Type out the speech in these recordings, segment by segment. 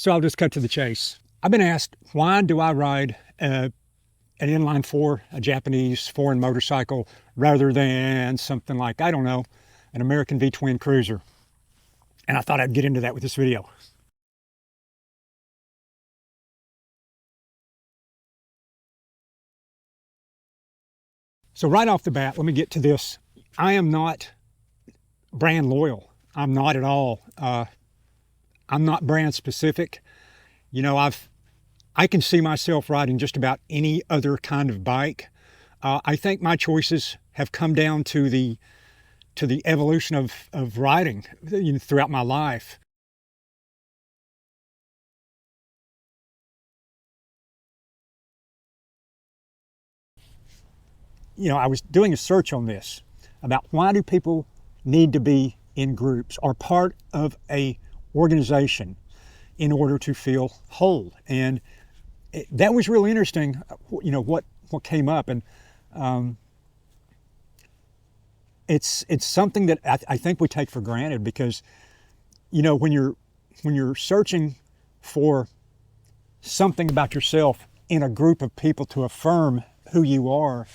So I'll just cut to the chase. I've been asked, why do I ride an inline four, a Japanese foreign motorcycle, rather than something like, I don't know, an American V-twin cruiser? And I thought I'd get into that with this video. So right off the bat, let me get to this. I am not brand loyal. I'm not at all. I'm not brand specific. You know, I can see myself riding just about any other kind of bike. I think my choices have come down to the evolution of riding, you know, throughout my life. You know, I was doing a search on this about why do people need to be in groups or part of a organization in order to feel whole. And that was really interesting, you know, what came up. And it's something that I think we take for granted, because, you know, when you're searching for something about yourself in a group of people to affirm who you are,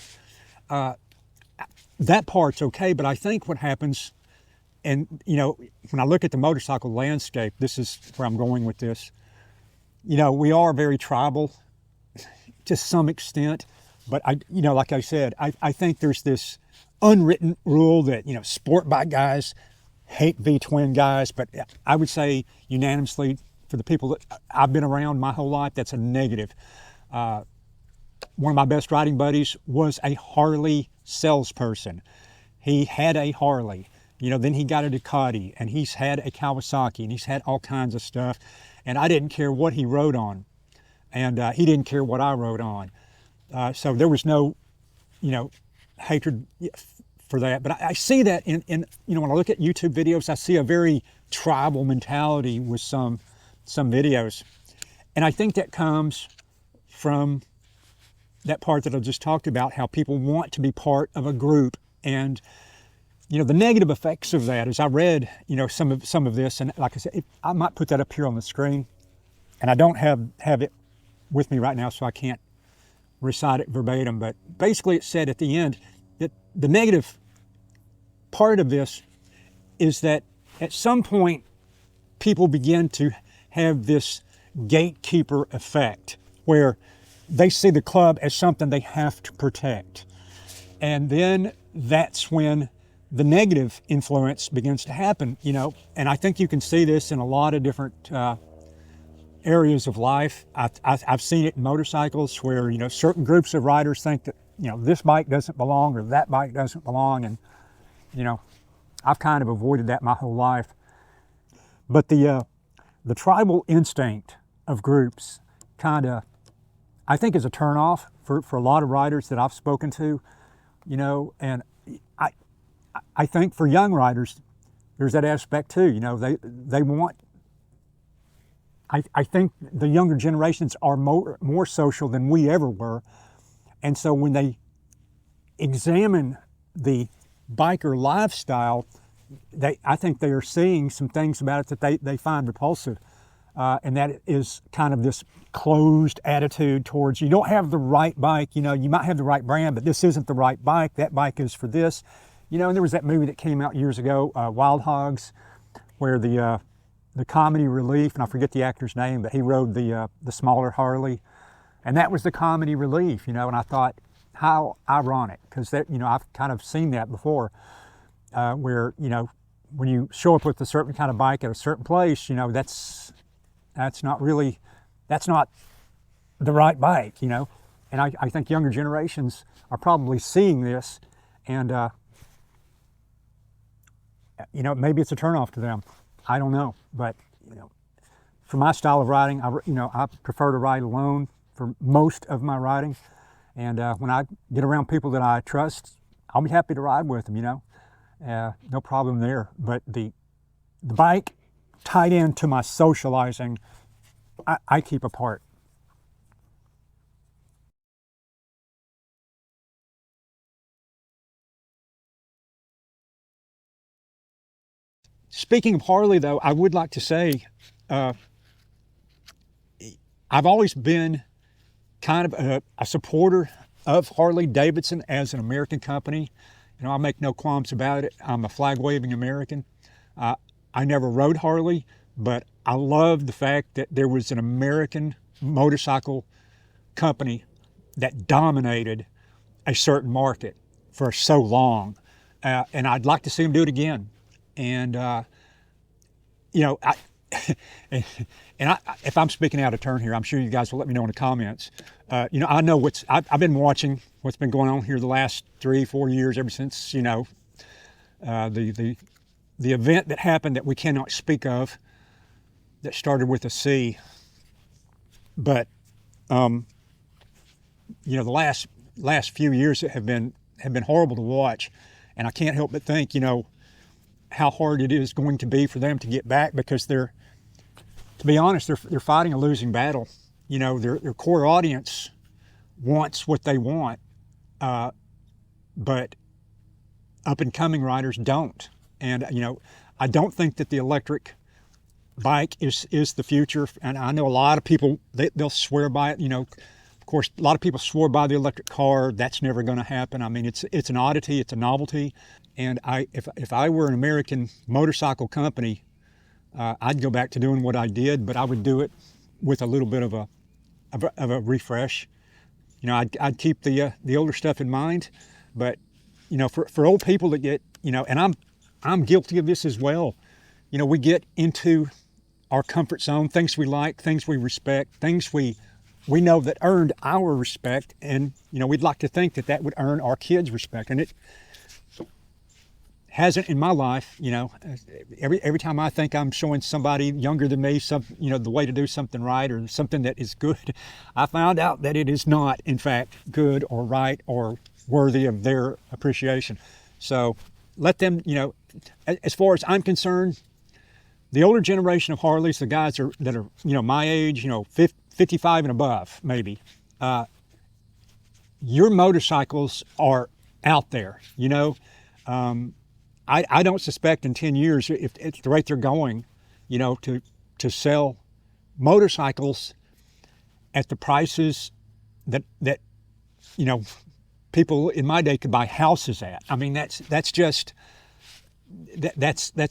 that part's okay. But I think what happens, and, you know, when I look at the motorcycle landscape, this is where I'm going with this. You know, we are very tribal to some extent, but you know, like I said, I think there's this unwritten rule that, you know, sport bike guys hate V-twin guys, but I would say unanimously, for the people that I've been around my whole life, that's a negative. One of my best riding buddies was a Harley salesperson. He had a Harley, you know, then he got a Ducati, and he's had a Kawasaki, and he's had all kinds of stuff. And I didn't care what he rode on, and he didn't care what I rode on. So there was no, you know, hatred for that. But I see that in, you know, when I look at YouTube videos, I see a very tribal mentality with some videos. And I think that comes from that part that I just talked about, how people want to be part of a group. And, you know, the negative effects of that, as I read, you know, some of this, and like I said, I might put that up here on the screen, and I don't have it with me right now, so I can't recite it verbatim, but basically it said at the end that the negative part of this is that at some point people begin to have this gatekeeper effect, where they see the club as something they have to protect. And then that's when the negative influence begins to happen, you know. And I think you can see this in a lot of different areas of life. I've seen it in motorcycles, where, you know, certain groups of riders think that, you know, this bike doesn't belong or that bike doesn't belong. And, you know, I've kind of avoided that my whole life. But the tribal instinct of groups kind of, I think, is a turnoff for a lot of riders that I've spoken to, you know. And I think for young riders, there's that aspect too. You know, they want, I think the younger generations are more social than we ever were. And so when they examine the biker lifestyle, I think they are seeing some things about it that they find repulsive. And that is kind of this closed attitude towards, you don't have the right bike, you know, you might have the right brand, but this isn't the right bike. That bike is for this. You know, and there was that movie that came out years ago, Wild Hogs, where the comedy relief, and I forget the actor's name, but he rode the smaller Harley, and that was the comedy relief, you know. And I thought, how ironic, because that, you know, I've kind of seen that before, where, you know, when you show up with a certain kind of bike at a certain place, you know, that's not the right bike, you know. And I think younger generations are probably seeing this, and you know, maybe it's a turnoff to them. I don't know, but, you know, for my style of riding, I prefer to ride alone for most of my riding. And when I get around people that I trust, I'll be happy to ride with them, you know. No problem there. But the bike tied into my socializing, I keep apart. Speaking of Harley, though, I would like to say, I've always been kind of a supporter of Harley-Davidson as an American company. You know, I make no qualms about it. I'm a flag-waving American. I never rode Harley, but I love the fact that there was an American motorcycle company that dominated a certain market for so long. And I'd like to see them do it again. And, you know, if I'm speaking out of turn here, I'm sure you guys will let me know in the comments. You know, I know I've been watching what's been going on here the last 3-4 years, ever since, you know, the event that happened that we cannot speak of, that started with a C. But, you know, the last few years have been horrible to watch. And I can't help but think, you know, how hard it is going to be for them to get back, because to be honest, they're fighting a losing battle. You know, their core audience wants what they want, but up and coming riders don't. And, you know, I don't think that the electric bike is the future. And I know a lot of people, they'll swear by it. You know, of course, a lot of people swore by the electric car. That's never going to happen. I mean, it's an oddity, it's a novelty. And if I were an American motorcycle company, I'd go back to doing what I did, but I would do it with a little bit of a refresh. You know, I'd keep the older stuff in mind, but, you know, for old people that get, you know, and I'm guilty of this as well. You know, we get into our comfort zone, things we like, things we respect, things we know that earned our respect, and, you know, we'd like to think that would earn our kids' respect, and it hasn't in my life. You know, every time I think I'm showing somebody younger than me you know, the way to do something right or something that is good, I found out that it is not, in fact, good or right or worthy of their appreciation. So let them, you know, as far as I'm concerned, the older generation of Harleys, the guys that are, you know, my age, you know, 55 and above, maybe, your motorcycles are out there, you know. I don't suspect in 10 years, if it's the rate they're going, you know, to sell motorcycles at the prices that you know, people in my day could buy houses at. I mean, that's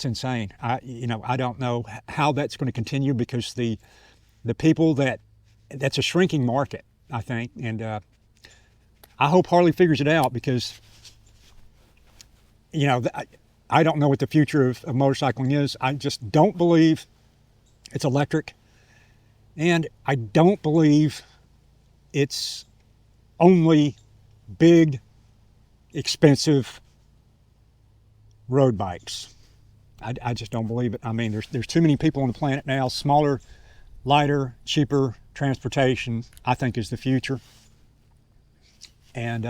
insane. You know, I don't know how that's going to continue, because the people that's a shrinking market, I think, and I hope Harley figures it out, because, you know, I don't know what the future of motorcycling is. I just don't believe it's electric, and I don't believe it's only big, expensive road bikes. I just don't believe it. I mean, there's too many people on the planet now. Smaller, lighter, cheaper transportation, I think, is the future. And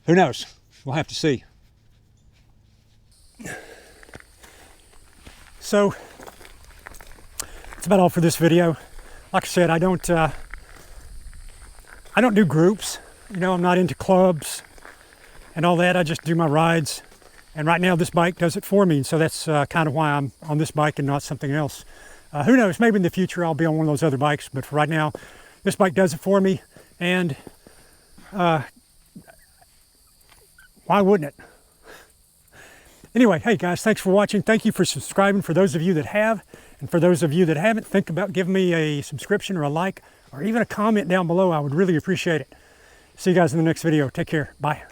who knows? We'll have to see. So that's about all for this video. Like I said, I don't do groups. You know, I'm not into clubs and all that. I just do my rides. And right now this bike does it for me. And so that's kind of why I'm on this bike and not something else. Who knows, maybe in the future I'll be on one of those other bikes, but for right now, this bike does it for me. And why wouldn't it? Anyway, hey guys, thanks for watching. Thank you for subscribing, for those of you that have. And for those of you that haven't, think about giving me a subscription or a like, or even a comment down below. I would really appreciate it. See you guys in the next video. Take care. Bye.